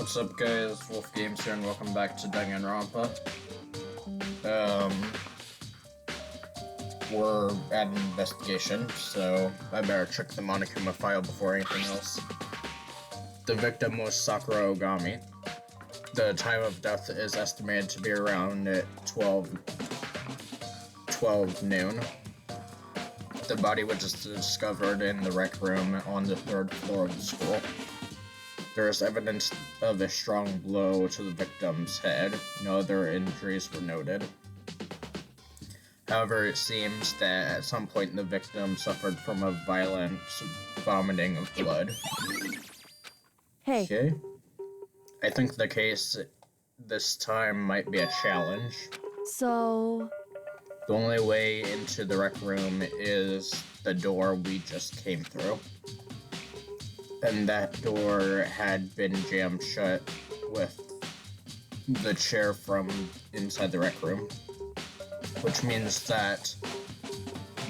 What's up, guys? Wolf Games here, and welcome back to Danganronpa. We're at an investigation, so I better check the Monokuma file before anything else. The victim was Sakura Ogami. The time of death is estimated to be around 12 noon. The body was discovered in the rec room on the 3rd floor of the school. There is evidence of a strong blow to the victim's head. No other injuries were noted. However, it seems that at some point the victim suffered from a violent vomiting of blood. Hey. Okay. I think the case this time might be a challenge. So... The only way into the rec room is the door we just came through. And that door had been jammed shut with the chair from inside the rec room. Which means that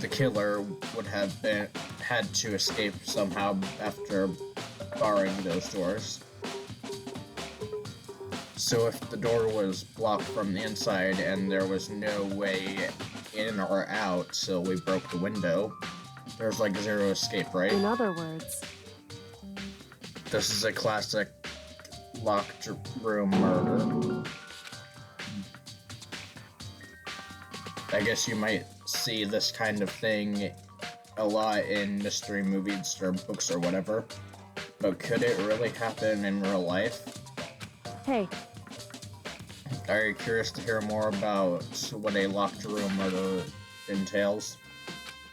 the killer would have had to escape somehow after barring those doors. So if the door was blocked from the inside and there was no way in or out till we broke the window, there's like zero escape, right? In other words... This is a classic locked room murder. I guess you might see this kind of thing a lot in mystery movies or books or whatever. But could it really happen in real life? Hey. Are you curious to hear more about what a locked room murder entails?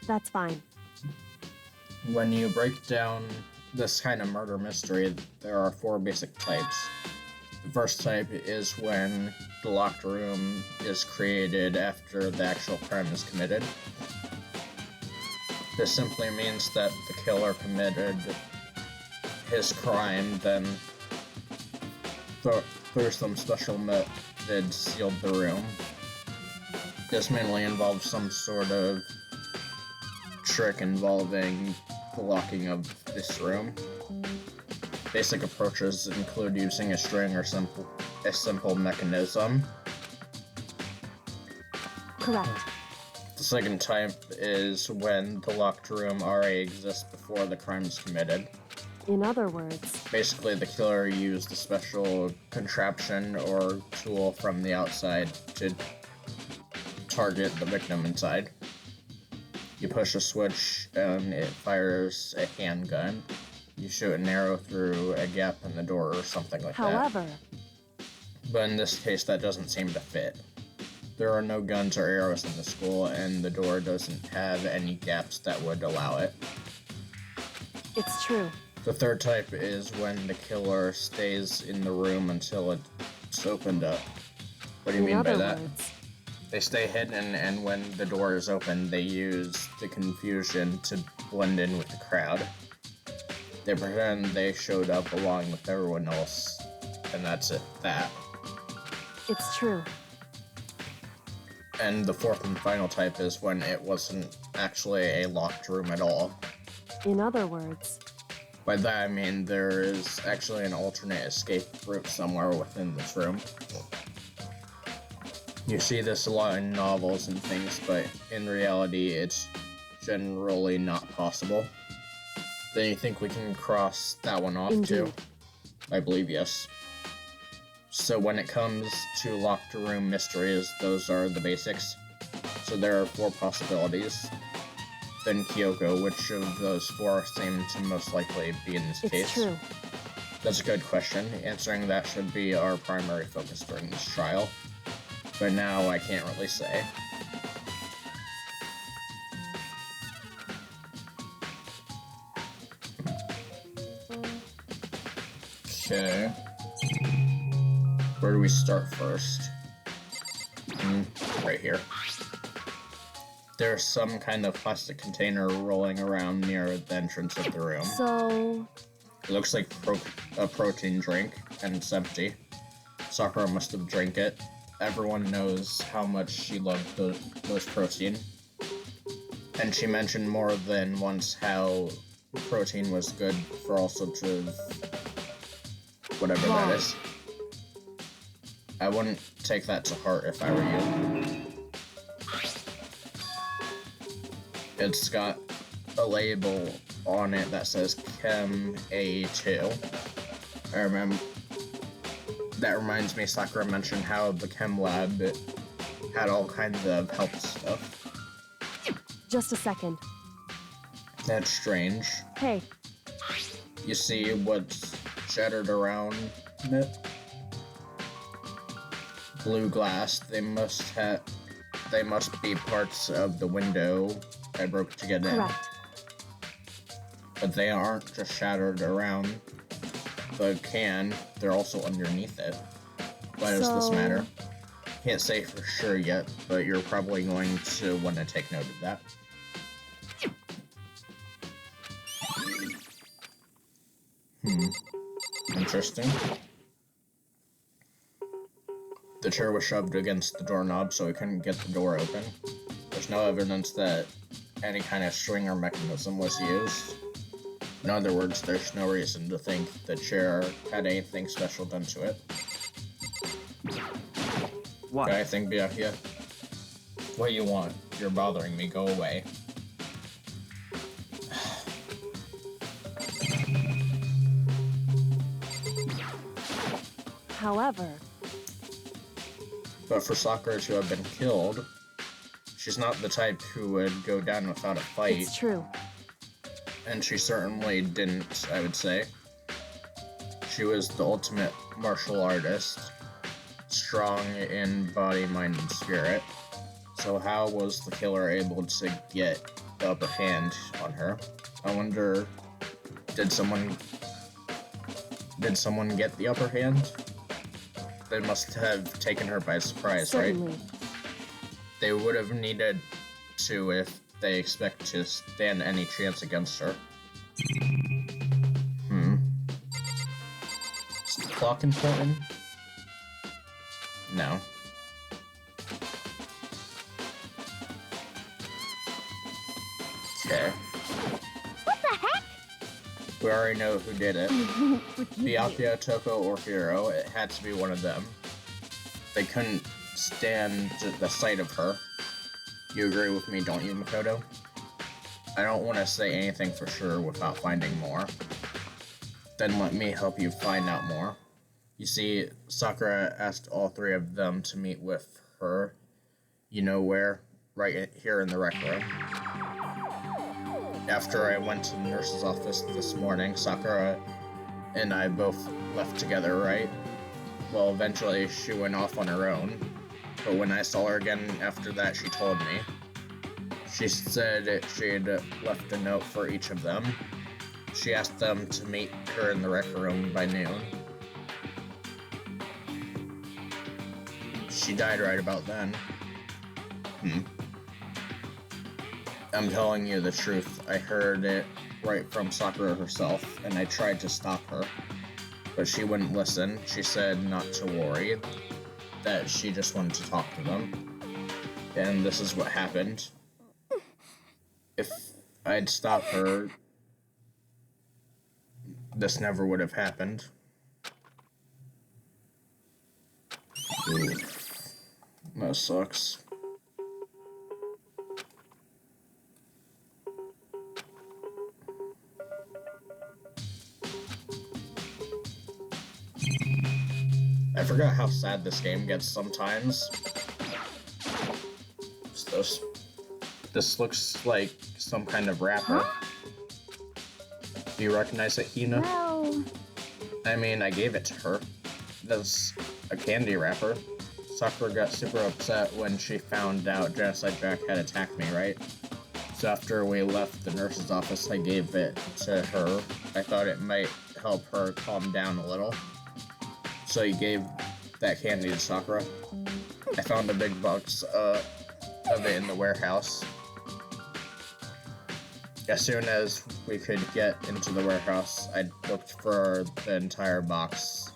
That's fine. When you break down this kind of murder mystery, there are 4 basic types. The first type is when the locked room is created after the actual crime is committed. This simply means that the killer committed his crime, then through some special method sealed the room. This mainly involves some sort of trick involving the locking of this room. Basic approaches include using a string or a simple mechanism. Correct. The second type is when the locked room already exists before the crime is committed. In other words... Basically, the killer used a special contraption or tool from the outside to target the victim inside. You push a switch and it fires a handgun. You shoot an arrow through a gap in the door or something like However... that. But in this case, that doesn't seem to fit. There are no guns or arrows in the school, and the door doesn't have any gaps that would allow it. It's true. The third type is when the killer stays in the room until it's opened up. What do you mean by that? Words. They stay hidden, and when the door is open, they use the confusion to blend in with the crowd. They pretend they showed up along with everyone else, and that's it, that. It's true. And the fourth and final type is when it wasn't actually a locked room at all. In other words... By that I mean there is actually an alternate escape route somewhere within this room. You see this a lot in novels and things, but in reality it's generally not possible. Then you think we can cross that one off too? I believe yes. So when it comes to locked room mysteries, those are the basics. So there are 4 possibilities. Then Kyoko, which of those 4 seem to most likely be in this case? It's true. That's a good question. Answering that should be our primary focus during this trial. But now I can't really say. Okay. Where do we start first? Right here. There's some kind of plastic container rolling around near the entrance of the room. So... It looks like a protein drink, and it's empty. Sakura must have drank it. Everyone knows how much she loved those protein. And she mentioned more than once how protein was good for all sorts of Whatever Wrong. that is. I wouldn't take that to heart if I were you. It's got a label on it that says Chem A2. I remember. That reminds me, Sakura mentioned how the chem lab had all kinds of health stuff. Just a second. That's strange. Hey, You see what's shattered around it? Blue glass. They must be parts of the window I broke to get in. correct. But they aren't just shattered around the can, they're also underneath it. Why does this matter? Can't say for sure yet, but you're probably going to want to take note of that. Interesting. The chair was shoved against the doorknob so it couldn't get the door open. There's no evidence that any kind of string or mechanism was used. In other words, there's no reason to think the chair had anything special done to it. What? Got anything, Byakuya? What you want? You're bothering me. Go away. However, But for Sakura to have been killed, she's not the type who would go down without a fight. it's true. And she certainly didn't, I would say. She was the ultimate martial artist, strong in body, mind, and spirit. So how was the killer able to get the upper hand on her? I wonder, did someone get the upper hand? They must have taken her by surprise, right? Certainly. They would have needed to if they expect to stand any chance against her. Is the clock important? No. Okay. What the heck? We already know who did it. Forgive me. Byakuya, Toko, or Hiro. It had to be one of them. They couldn't stand the sight of her. You agree with me, don't you, Makoto? I don't want to say anything for sure without finding more. Then let me help you find out more. You see, Sakura asked all three of them to meet with her. You know where? Right here in the rec room. After I went to the nurse's office this morning, Sakura and I both left together, right? Well, eventually she went off on her own. But when I saw her again after that, she told me. She said she'd left a note for each of them. She asked them to meet her in the rec room by noon. She died right about then. I'm telling you the truth. I heard it right from Sakura herself, and I tried to stop her. But she wouldn't listen. She said not to worry, that she just wanted to talk to them. And this is what happened. If I'd stopped her, this never would have happened. Oof. That sucks. I forgot how sad this game gets sometimes. This looks like some kind of wrapper. Huh? Do you recognize it, Hina? Well, I mean, I gave it to her. That's a candy wrapper. Sakura got super upset when she found out Genocide Jack had attacked me, right? So after we left the nurse's office, I gave it to her. I thought it might help her calm down a little. So you gave that candy to Sakura. I found a big box of it in the warehouse. As soon as we could get into the warehouse, I looked for the entire box.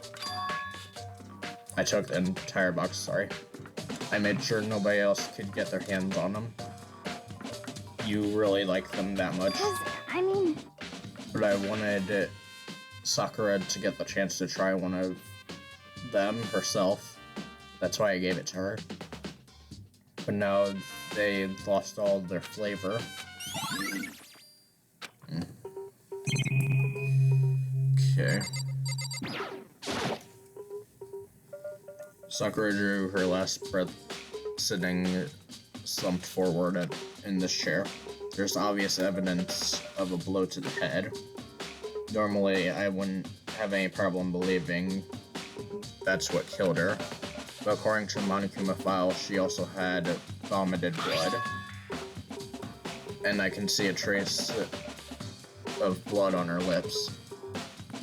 I took the entire box, sorry. I made sure nobody else could get their hands on them. You really like them that much. I mean, But I wanted Sakura to get the chance to try one of them herself. That's why I gave it to her. But now they lost all their flavor. Okay. Sakura drew her last breath sitting slumped forward in this chair. There's obvious evidence of a blow to the head. Normally, I wouldn't have any problem believing that's what killed her. But according to the Monokuma file, she also had vomited blood. And I can see a trace of blood on her lips.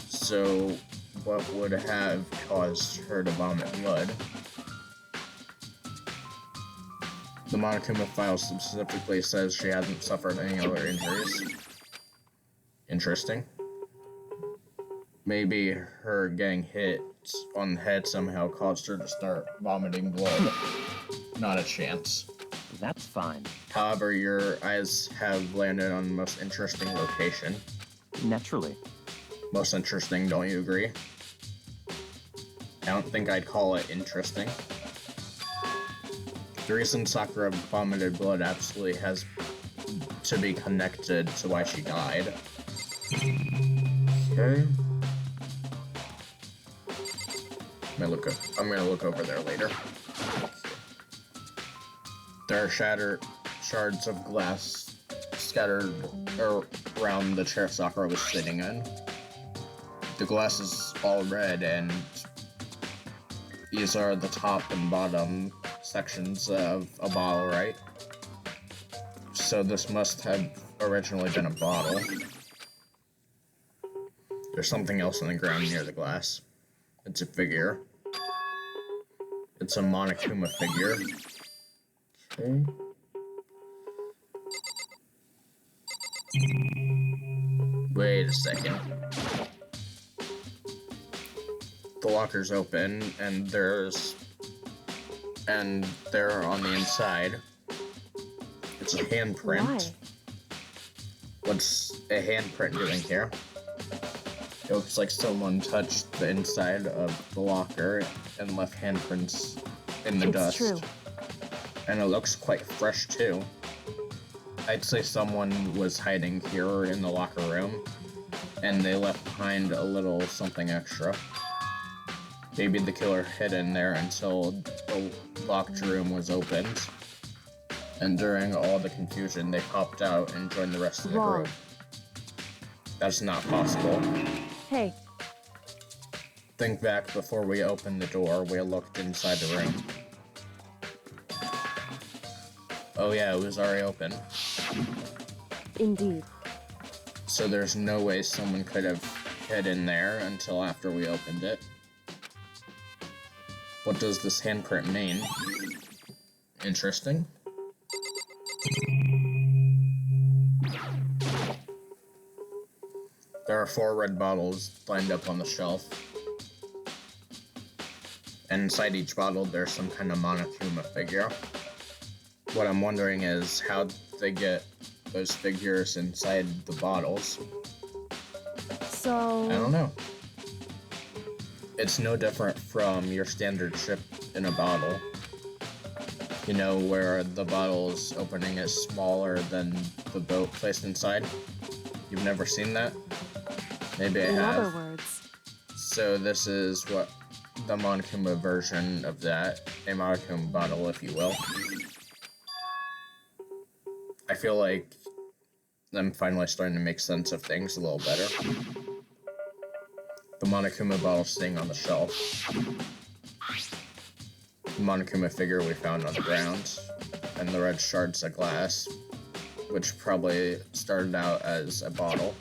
So, what would have caused her to vomit blood? The Monokuma file specifically says she hasn't suffered any other injuries. Interesting. Maybe her getting hit on the head somehow caused her to start vomiting blood. Not a chance. That's fine. However, your eyes have landed on the most interesting location. Naturally. Most interesting, don't you agree? I don't think I'd call it interesting. The reason Sakura vomited blood absolutely has to be connected to why she died. Okay. I'm gonna look over there later. There are shards of glass scattered around the chair Sakura was sitting in. The glass is all red, and these are the top and bottom sections of a bottle, right? So this must have originally been a bottle. There's something else on the ground near the glass. It's a figure. It's a Monokuma figure. Okay. Wait a second. The locker's open, and there on the inside, it's a handprint. Why? What's a handprint doing here? It looks like someone touched the inside of the locker and left handprints in the dust. It's true. And it looks quite fresh too. I'd say someone was hiding here in the locker room, and they left behind a little something extra. Maybe the killer hid in there until the locked room was opened, and during all the confusion, they popped out and joined the rest of the Wrong. group. That's not possible. Hey, Think back before we opened the door, we looked inside the room. Oh yeah, it was already open. indeed. So there's no way someone could have hid in there until after we opened it. What does this handprint mean? Interesting. There are 4 red bottles lined up on the shelf. And inside each bottle, there's some kind of Monokuma figure. What I'm wondering is how they get those figures inside the bottles. So... I don't know. It's no different from your standard chip in a bottle. You know, where the bottle's opening is smaller than the boat placed inside? You've never seen that? Maybe I In have. other words, So this is what the Monokuma version of that, a Monokuma bottle, if you will. I feel like I'm finally starting to make sense of things a little better. The Monokuma bottle sitting on the shelf. The Monokuma figure we found on the ground. And the red shards of glass, which probably started out as a bottle.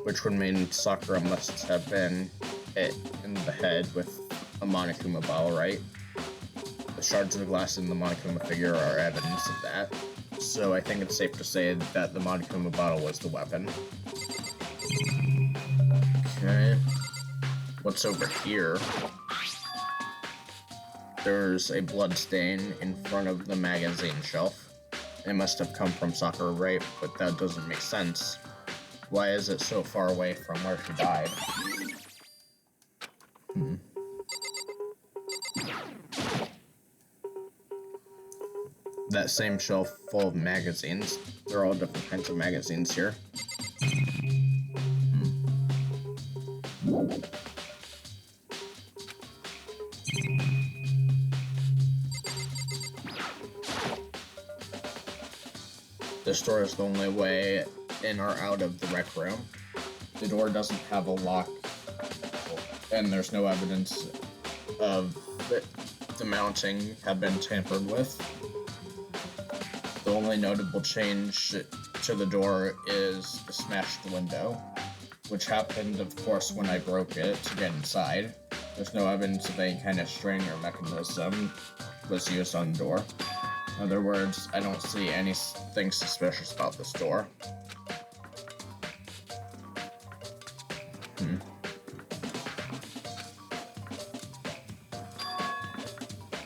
Which would mean Sakura must have been hit in the head with a Monokuma bottle, right? The shards of glass in the Monokuma figure are evidence of that. So I think it's safe to say that the Monokuma bottle was the weapon. Okay. What's over here? There's a blood stain in front of the magazine shelf. It must have come from Sakura, right? But that doesn't make sense. Why is it so far away from where she died? That same shelf full of magazines. There are all different kinds of magazines here. This door is the only way in or out of the rec room. The door doesn't have a lock, and there's no evidence of the mounting have been tampered with. The only notable change to the door is the smashed window, which happened, of course, when I broke it to get inside. There's no evidence of any kind of string or mechanism was used on the door. In other words, I don't see anything suspicious about this door.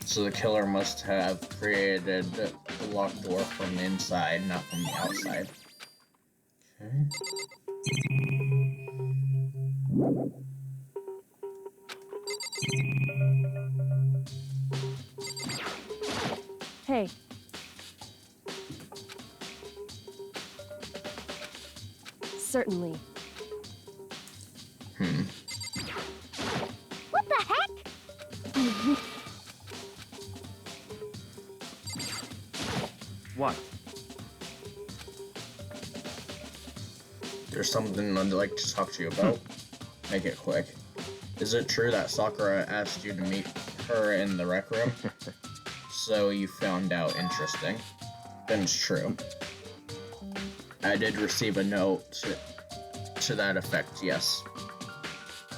So the killer must have created the locked door from the inside, not from the outside. Okay. Hey. Certainly. What the heck? What? There's something I'd like to talk to you about. Make it quick. Is it true that Sakura asked you to meet her in the rec room? So you found out interesting. Then it's true. I did receive a note to that effect, yes.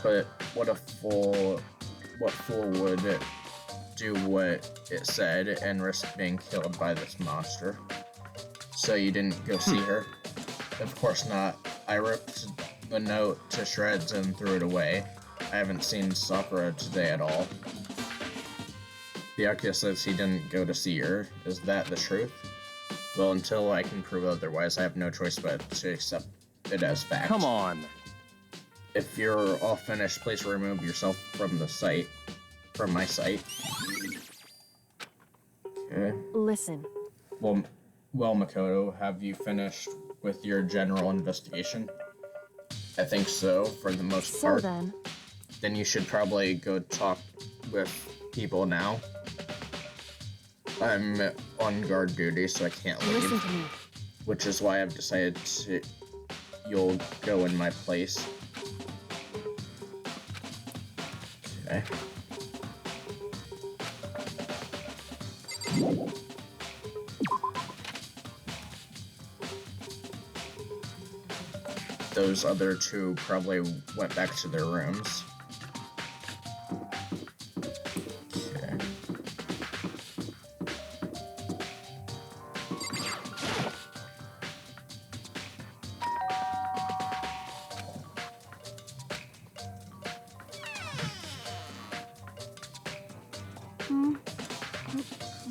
But what fool would do what it said and risk being killed by this monster? So you didn't go see her? Of course not. I ripped the note to shreds and threw it away. I haven't seen Sakura today at all. Byakuya says he didn't go to see her. Is that the truth? Well, until I can prove otherwise, I have no choice but to accept it as fact. Come on. If you're all finished, please remove yourself from the site. From my site. Okay. Listen. Well, Makoto, have you finished with your general investigation? I think so, for the most part. So Then you should probably go talk with people now. I'm on guard duty, so I can't leave. listen to me. Which is why I've decided you'll go in my place. Okay. Those other two probably went back to their rooms. Okay.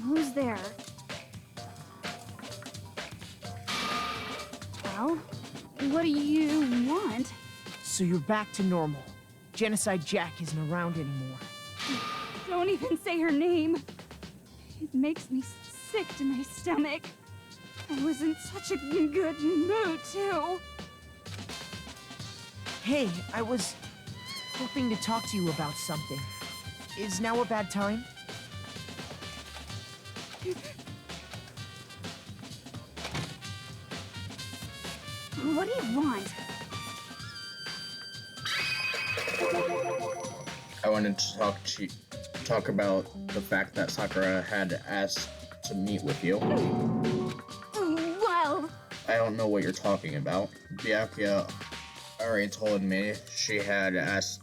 Who's there? Well, what do you want? So you're back to normal. Genocide Jack isn't around anymore. Don't even say her name. It makes me sick to my stomach. I was in such a good mood, too. Hey, I was hoping to talk to you about something. Is now a bad time? What do you want? I wanted to talk about the fact that Sakura had asked to meet with you. Well, I don't know what you're talking about. Byakuya already told me she had asked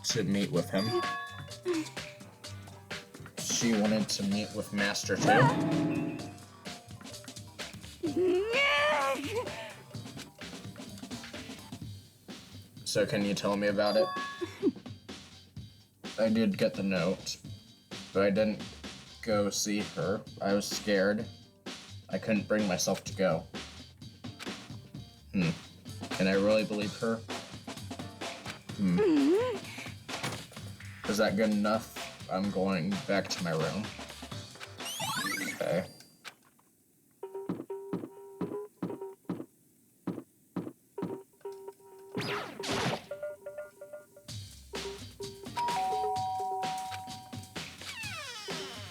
to meet with him. She wanted to meet with Master too. So can you tell me about it? I did get the note, but I didn't go see her. I was scared. I couldn't bring myself to go. Can I really believe her? Is that good enough? I'm going back to my room. Okay.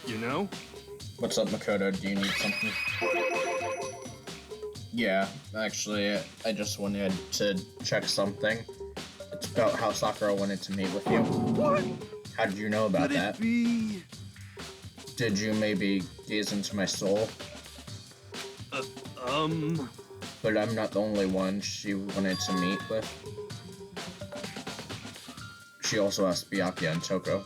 You know? What's up, Makoto? Do you need something? Yeah, actually, I just wanted to check something. It's about how Sakura wanted to meet with you. What? How did you know about Could that? it be? Did you maybe gaze into my soul? But I'm not the only one she wanted to meet with. She also asked Byakuya and Toko.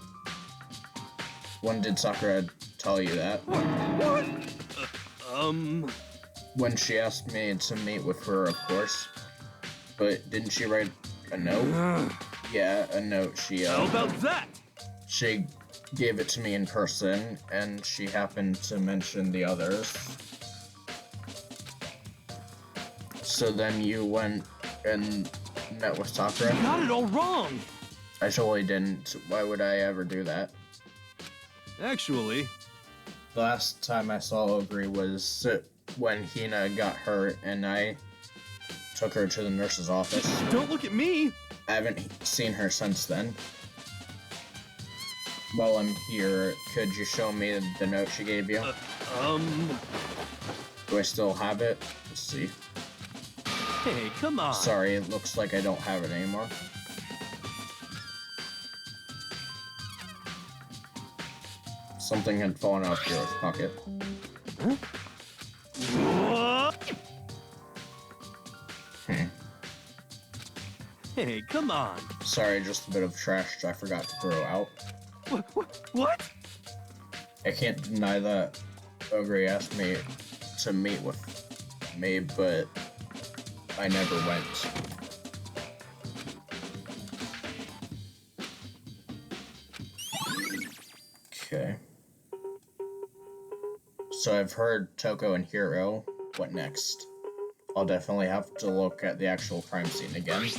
When did Sakura tell you that? What? When she asked me to meet with her, of course. But didn't she write a note? Yeah, a note. How about that? She gave it to me in person, and she happened to mention the others. So then you went and met with Sakura? You got it all wrong. I totally didn't. Why would I ever do that? Actually, The last time I saw Ogre was when Hina got hurt, and I took her to the nurse's office. don't look at me. I haven't seen her since then. While I'm here, could you show me the note she gave you? Do I still have it? Let's see. Hey, come on. Sorry, it looks like I don't have it anymore. Something had fallen out of Hero's pocket. What? Hey, come on. Sorry, just a bit of trash I forgot to throw out. What? I can't deny that Ogre asked me to meet with me, but I never went. Okay. So I've heard Toko and Hiro. What next? I'll definitely have to look at the actual crime scene again.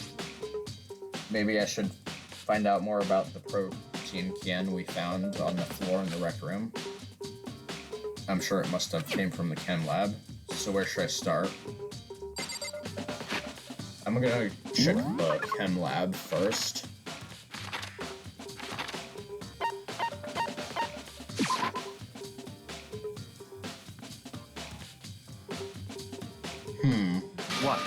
Maybe I should find out more about the protein can we found on the floor in the rec room. I'm sure it must have came from the chem lab. So where should I start? I'm gonna check the chem lab first. What?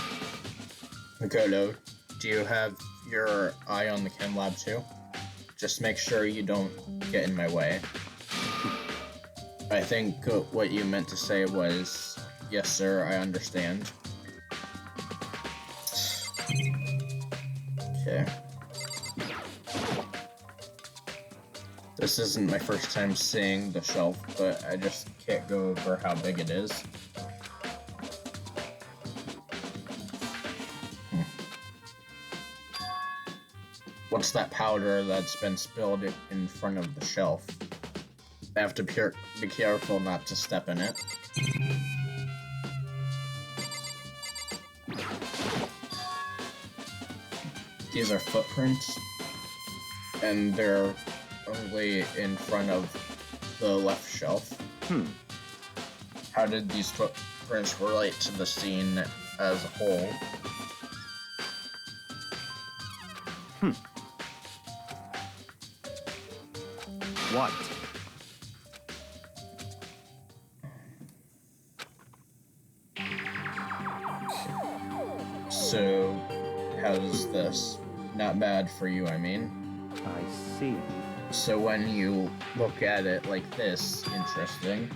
Makoto, do you have your eye on the chem lab too? Just make sure you don't get in my way. I think what you meant to say was, yes sir, I understand. Okay. This isn't my first time seeing the shelf, but I just can't go over how big it is. What's that powder that's been spilled in front of the shelf? I have to be careful not to step in it. These are footprints, and they're only in front of the left shelf. How did these footprints relate to the scene as a whole? What? So, how's this? Not bad for you, I mean. I see. So when you look at it like this, interesting,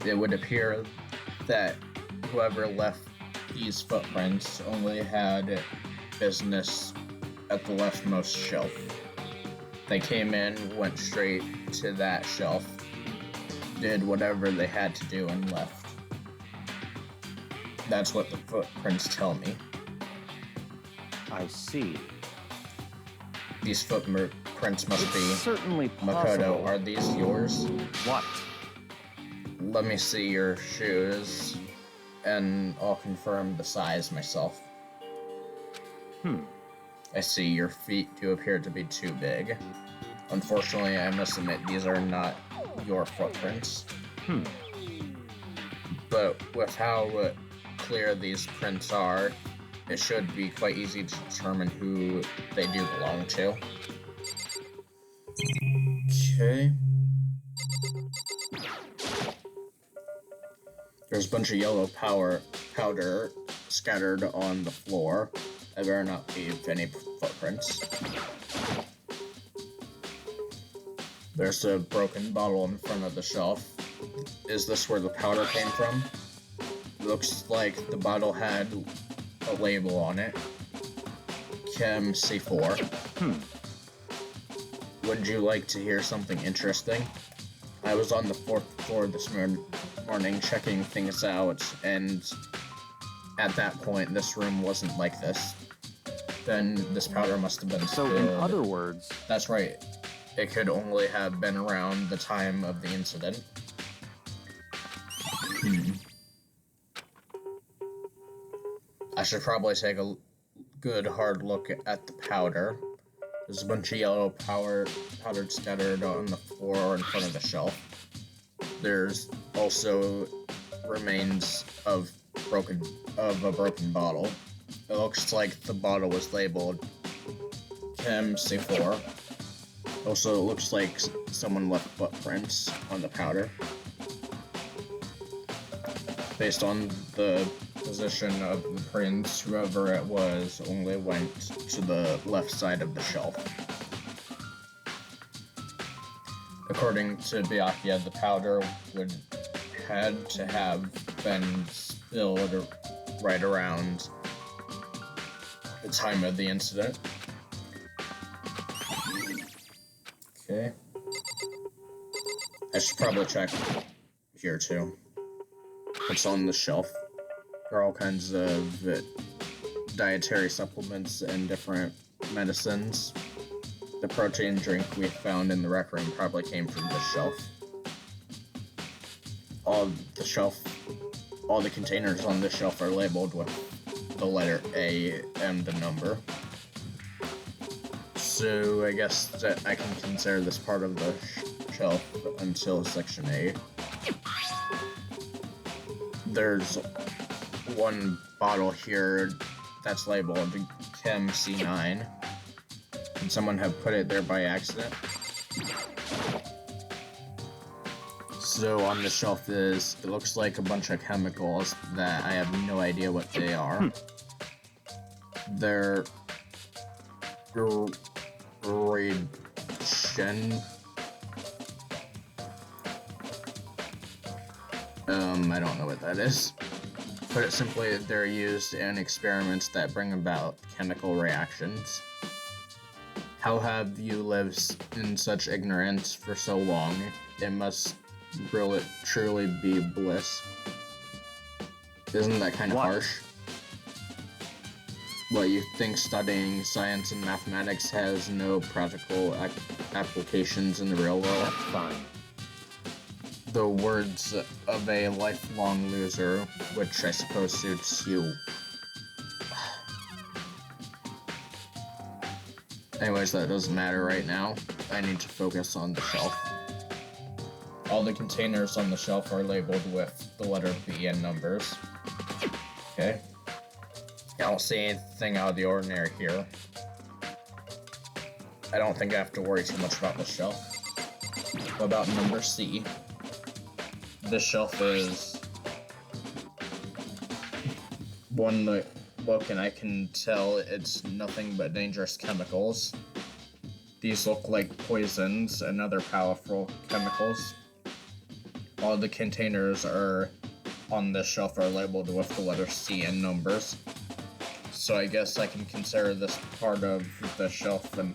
it would appear that whoever left these footprints only had business at the leftmost shelf. They came in, went straight to that shelf, did whatever they had to do, and left. That's what the footprints tell me. I see. These footprints must be... Certainly Makoto, possible. are these yours? What? Let me see your shoes, and I'll confirm the size myself. I see your feet do appear to be too big. Unfortunately, I must admit these are not your footprints. But with how clear these prints are, it should be quite easy to determine who they do belong to. Okay. There's a bunch of yellow powder scattered on the floor. I better not leave any footprints. There's a broken bottle in front of the shelf. Is this where the powder came from? Looks like the bottle had a label on it. Chem C4. Would you like to hear something interesting? I was on the 4th floor this morning checking things out, and at that point, this room wasn't like this. Then this powder must have been spilled. So, in other words... That's right. It could only have been around the time of the incident. I should probably take a good hard look at the powder. There's a bunch of yellow powdered scattered on the floor in front of the shelf. There's also remains of a broken bottle. It looks like the bottle was labeled Chem C4. Also, it looks like someone left footprints on the powder. Based on the position of the prints, whoever it was only went to the left side of the shelf. According to Byakuya, the powder had to have been spilled right around the time of the incident. Okay. I should probably check here too. What's on the shelf? There are all kinds of dietary supplements and different medicines. The protein drink we found in the rec room probably came from this shelf. All the containers on this shelf are labeled with the letter A and the number. So I guess that I can consider this part of the shelf until section A. There's one bottle here that's labeled Chem C9. Could someone have put it there by accident? So on the shelf it looks like a bunch of chemicals that I have no idea what they are. They're reagent. I don't know what that is. Put it simply, they're used in experiments that bring about chemical reactions. How have you lived in such ignorance for so long? It must really, truly be bliss. Isn't that kind of harsh? What, you think studying science and mathematics has no practical applications in the real world? That's fine. The words of a lifelong loser, which I suppose suits you. Anyways, that doesn't matter right now. I need to focus on the shelf. All the containers on the shelf are labeled with the letter B and numbers. Okay. I don't see anything out of the ordinary here. I don't think I have to worry too much about this shelf. What about number C? This shelf is one look and I can tell it's nothing but dangerous chemicals. These look like poisons and other powerful chemicals. All the containers on this shelf are labeled with the letter C and numbers. So I guess I can consider this part of the shelf and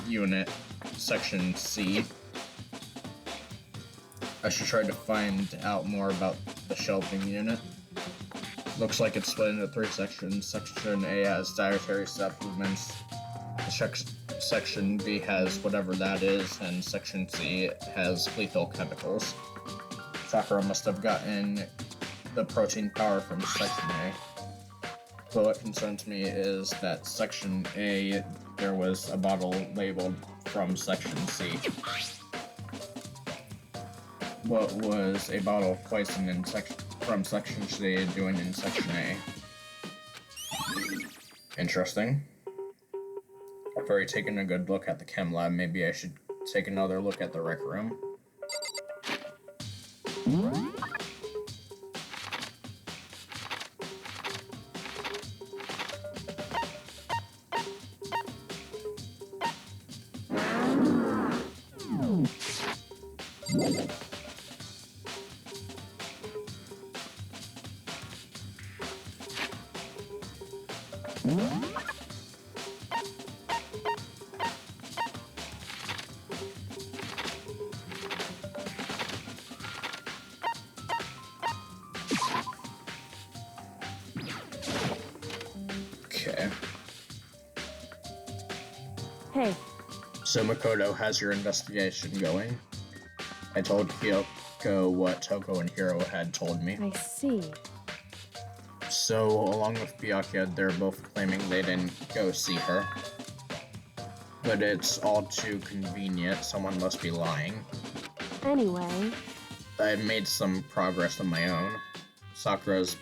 unit, section C. I should try to find out more about the shelving unit. Looks like it's split into 3 sections. Section A has dietary supplements. Section B has whatever that is, and Section C has lethal chemicals. Sakura must have gotten the protein powder from Section A. But what concerns me is that Section A, there was a bottle labeled from Section C. What was a bottle of poison from Section C doing in Section A? Interesting. I've already taken a good look at the chem lab. Maybe I should take another look at the rec room. Okay. Hey, So Makoto has your investigation going. I told Kyoko what Toko and Hiro had told me. I see. So, along with Byakuya, they're both claiming they didn't go see her. But it's all too convenient. Someone must be lying. Anyway, I've made some progress on my own. Sakura's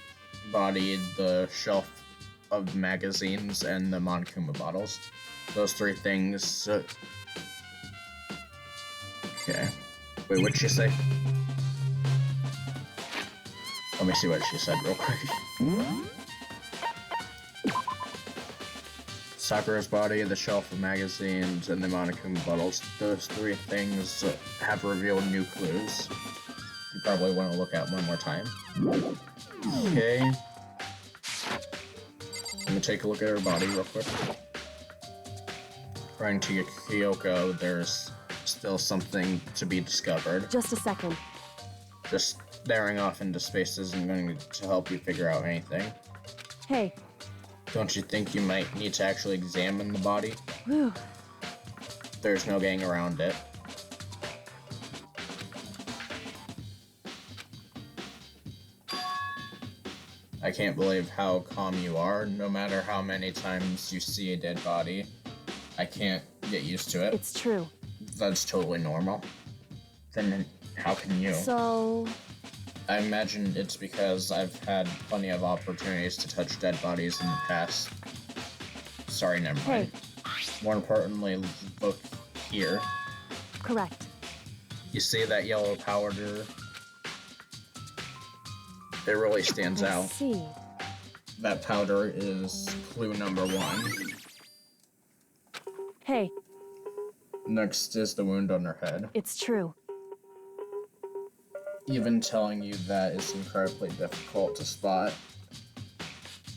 body, the shelf of magazines, and the Monokuma bottles. Those three things. Okay. Wait, what'd she say? Let me see what she said real quick. Sakura's body, the shelf of magazines, and the Monokuma bottles. Those three things have revealed new clues. You probably want to look at one more time. Okay. Let me take a look at her body real quick. According to Kyoko, there's still something to be discovered. just a second. Just staring off into space isn't going to help you figure out anything. Hey, Don't you think you might need to actually examine the body? whew. There's no getting around it. I can't believe how calm you are. No matter how many times you see a dead body, I can't get used to it. It's true. That's totally normal. Then how can you? So, I imagine it's because I've had plenty of opportunities to touch dead bodies in the past. Sorry, never mind. More importantly, look here. correct. You see that yellow powder? It really stands I out. see. That powder is clue number 1. Hey, Next is the wound on her head. it's true. Even telling you that is incredibly difficult to spot.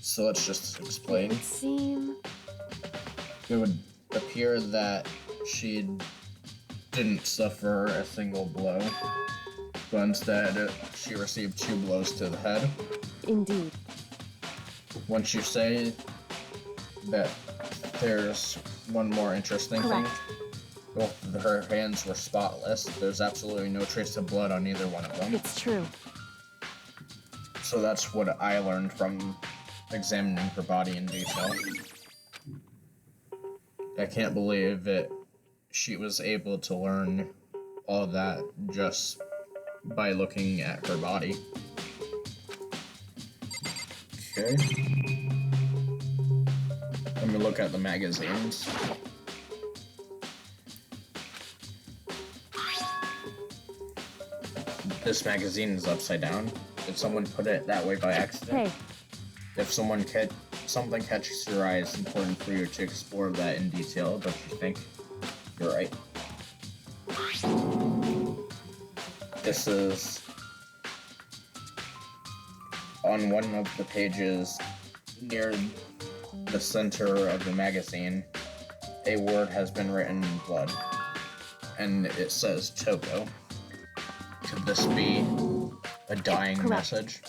So let's just It explain. would seem... It would appear that she didn't suffer a single blow, but instead she received 2 blows to the head. Indeed. Once you say that there's one more interesting Correct. thing, both of her hands were spotless. There's absolutely no trace of blood on either one of them. It's true. So that's what I learned from examining her body in detail. I can't believe that she was able to learn all that just by looking at her body. Okay. Let me look at the magazines. This magazine is upside down. Did someone put it that way by accident? Hey, If something catches your eye, it's important for you to explore that in detail, don't you think? You're right. This is on one of the pages near the center of the magazine. A word has been written in blood, and it says Toko. Could this be a dying Correct. message?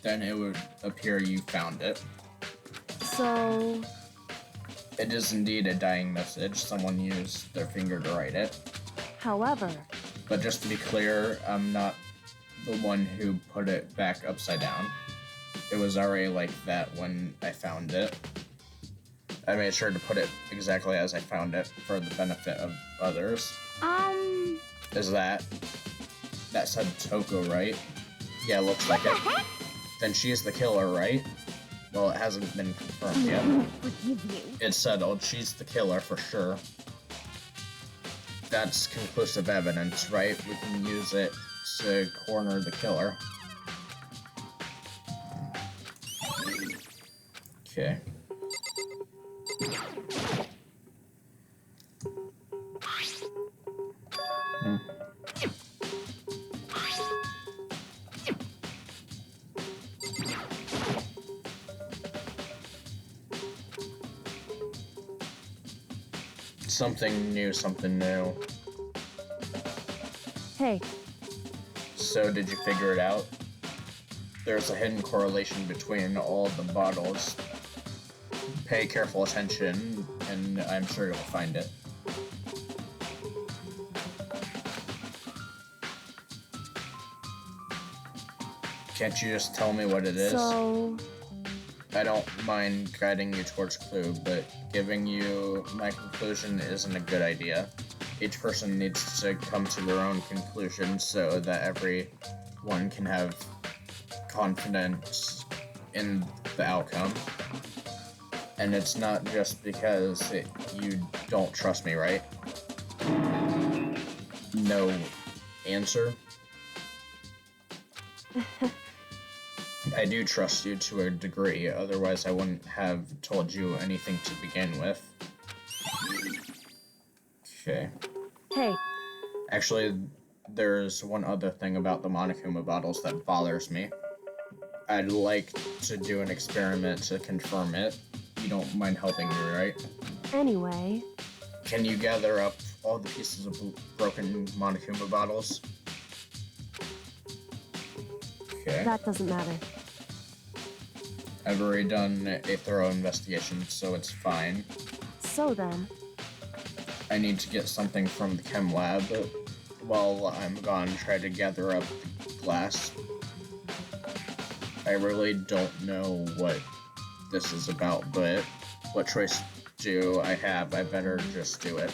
Then it would appear you found it. so... It is indeed a dying message. Someone used their finger to write it. However, But just to be clear, I'm not the one who put it back upside down. It was already like that when I found it. I made sure to put it exactly as I found it for the benefit of others. Is that said Toko, right? Yeah, looks like it. Then she's the killer, right? Well, it hasn't been confirmed yet. Forgive you. It's settled. She's the killer for sure. That's conclusive evidence, right? We can use it to corner the killer. Okay. Something new, something new. Hey, So, did you figure it out? There's a hidden correlation between all the bottles. Pay careful attention, and I'm sure you'll find it. Can't you just tell me what it is? so I don't mind guiding you towards clue, but giving you my conclusion isn't a good idea. Each person needs to come to their own conclusion so that everyone can have confidence in the outcome. And it's not just because you don't trust me, right? No answer? I do trust you to a degree, otherwise I wouldn't have told you anything to begin with. Okay. hey, Actually, there's one other thing about the Monokuma bottles that bothers me. I'd like to do an experiment to confirm it. You don't mind helping me, right? anyway, Can you gather up all the pieces of broken Monokuma bottles? Okay. that doesn't matter. I've already done a thorough investigation, so it's fine. So then, I need to get something from the chem lab. While I'm gone, try to gather up the glass. I really don't know what this is about, but what choice do I have? I better just do it.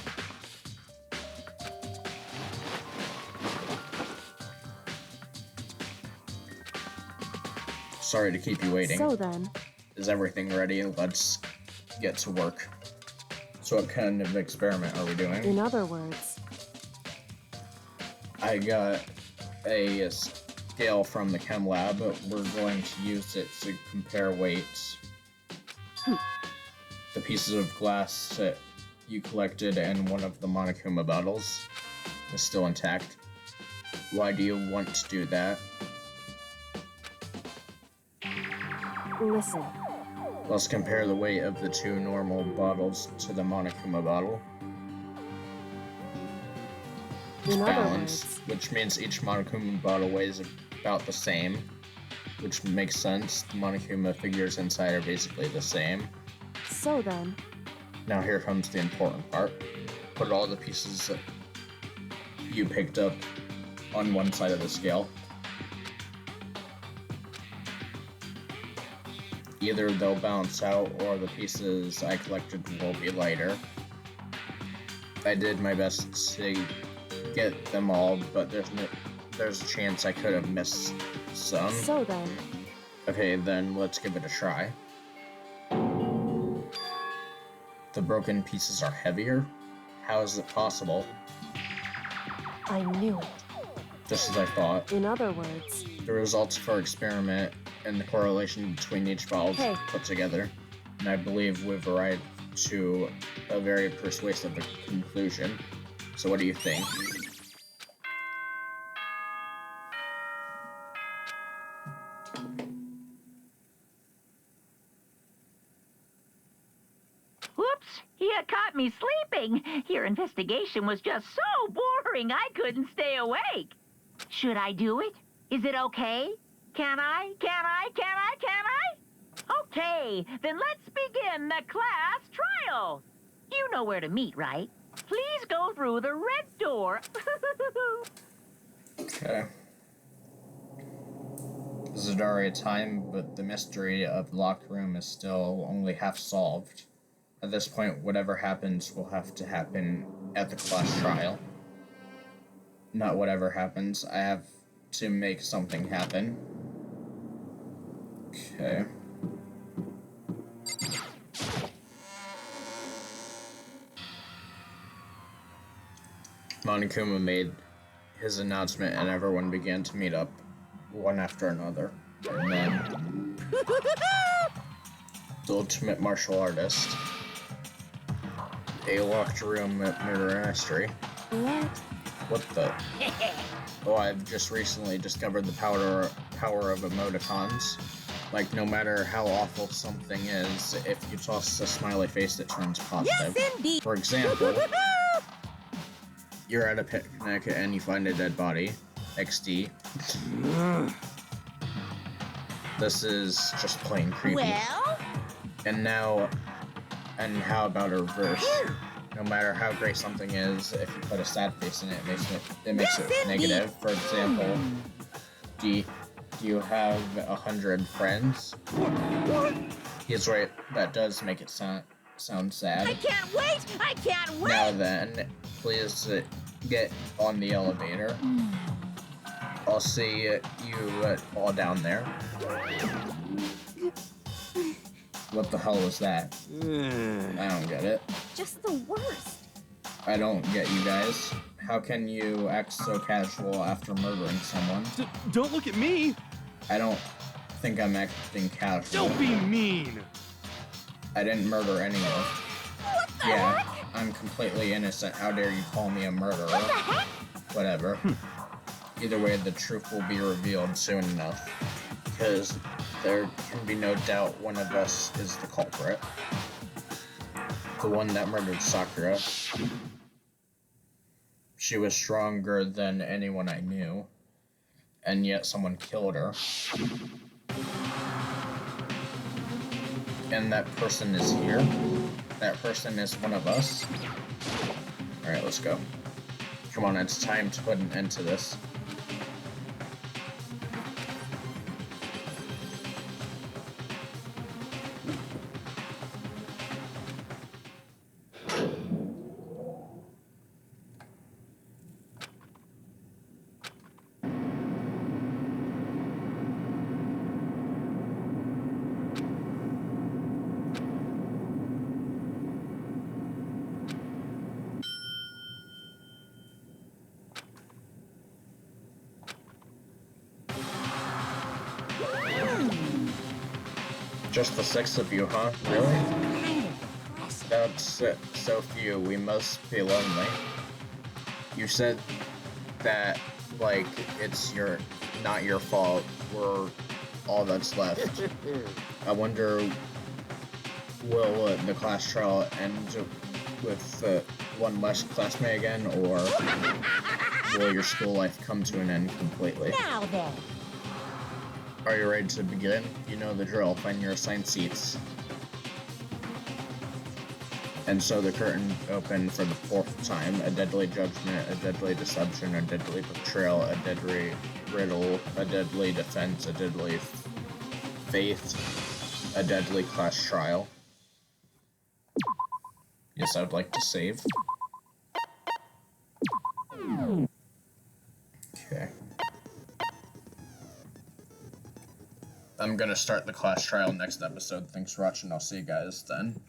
Sorry to keep you waiting. so then, Is everything ready? Let's get to work. So what kind of experiment are we doing? in other words, I got a scale from the chem lab. We're going to use it to compare weights. The pieces of glass that you collected in one of the Monokuma bottles is still intact. Why do you want to do that? listen, Let's compare the weight of the two normal bottles to the Monokuma bottle. It's in other balanced, words, which means each Monokuma bottle weighs about the same, which makes sense. The Monokuma figures inside are basically the same. so then, Now here comes the important part. Put all the pieces that you picked up on one side of the scale. Either they'll balance out or the pieces I collected will be lighter. I did my best to get them all, but there's a chance I could have missed some. so then, Okay, then let's give it a try. The broken pieces are heavier? How is it possible? I knew it. Just as I thought. In other words, The results of our experiment and the correlation between each bottle Hey. put together, and I believe we've arrived to a very persuasive conclusion. So what do you think? Whoops! You caught me sleeping. Your investigation was just so boring I couldn't stay awake. Should I do it? Is it okay? Can I? Okay, then let's begin the class trial. You know where to meet, right? Please go through the red door. Okay. Zadari time, but the mystery of the locked room is still only half solved. At this point, whatever happens will have to happen at the class trial. Not whatever happens, I have to make something happen. Okay. Monokuma made his announcement and everyone began to meet up, one after another. And then the ultimate martial artist, a locked room at murder mystery. What the? Oh, I've just recently discovered the power of emoticons. Like, no matter how awful something is, if you toss a smiley face, it turns positive. Yes, indeed. For example, you're at a picnic and you find a dead body. XD. This is just plain creepy. Well, And how about a reverse? No matter how great something is, if you put a sad face in it, it makes it Yes, indeed. negative. For example, do you have 100 friends? He's right. That does make it sound sad. I can't wait! I can't wait! Now then, please get on the elevator. I'll see you all down there. What the hell was that? I don't get it. Just the worst. I don't get you guys. How can you act so casual after murdering someone? Don't look at me! I don't think I'm acting casual. Don't be mean! I didn't murder anyone. What the Yeah, heck? I'm completely innocent. How dare you call me a murderer? What the heck? Whatever. Either way, the truth will be revealed soon enough. Because there can be no doubt one of us is the culprit. The one that murdered Sakura. She was stronger than anyone I knew. And yet someone killed her. And that person is here. That person is one of us. Alright, let's go. Come on, it's time to put an end to this. Just the 6 of you, huh? Really? That's so few. We must be lonely. You said that, like, it's not your fault. We're all that's left. I wonder, will the class trial end with one less classmate again, or will your school life come to an end completely? Now then. Are you ready to begin? You know the drill. Find your assigned seats. And so the curtain opened for the 4th time. A deadly judgment, a deadly deception, a deadly betrayal, a deadly riddle, a deadly defense, a deadly faith, a deadly class trial. Yes, I would like to save. Okay. I'm gonna start the class trial next episode. Thanks for watching. I'll see you guys then.